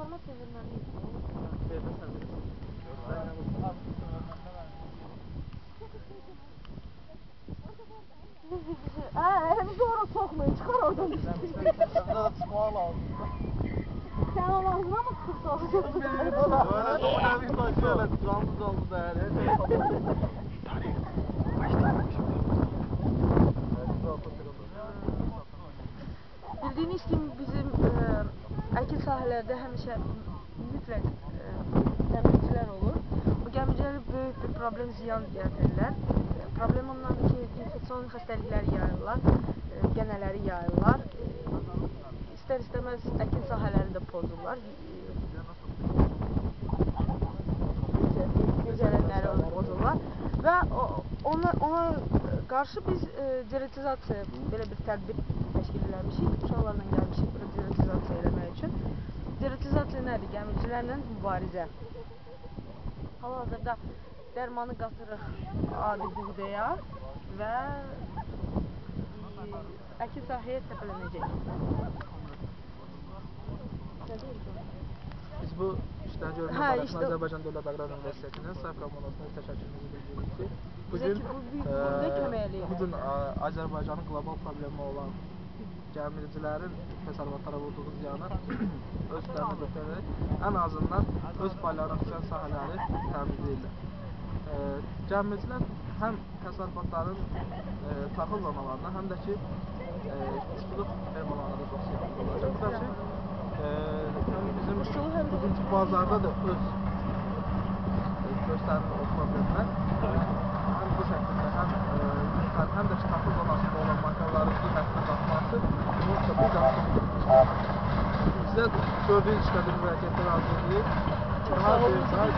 informasiya verməliyik. Verməsən Bizi ora soxmayın, çıxar oradan düşdük. Burada çıxmaq lazımdır. Sən onun ağzına mı çıxıb soxuyorsun? Böyle dominavik taşıyla canlı değerli. Bildiyiniz kimi bizim əkin sahələrdə həmişə mütləq gəmicilər olur. Bu gəmicilər böyük bir problem, ziyan gətirirlər. Problem ondandır ki, infeksion xəstəlikləri yayırlar, genələri yayırlar. İstər-istəməz əkin sahələri də pozurlar. Gecələnləri pozurlar. Və ona qarşı biz deretizasiya, belə bir tədbir təşkil eləmişik. Uşaqlarla gəlmişik bura deretizasiya eləmək üçün. Deretizasiya nədir? Gəmicilərlə mübarizə. Hal-hazırda dərmanı qatırıq adi buğdaya və əkin sahəyə səpələnəcək. Biz bu işdən görmə barəsində Azərbaycan Dövlət Aqrar Universitetinin səhv komandanasına təşəkkürümüzü bildiririk ki, bugün Azərbaycanın qlobal problemi olan gəmiricilərin təsərrüfatlara vurduğu ziyanı öz üstlərinə götürərək ən azından öz paylarına düşən sahələri təmizləyirlər. Gəmiricilər həm təsərrüfatların taxıllamalarına, həm də ki, quşçuluq fermalarına da çox ziyanlı olacaq. Bu da ki, bizim bugünkü bazarda da öz göstərilir o problemlər. Həm bu şəkildə, həm də ki, taxıl zonasında olan markaların qiymətinin qalxması ümumiyyətlə bir daha sizə gördüyünüz işlədir müvəqqətdə razı edir. Daha gözəl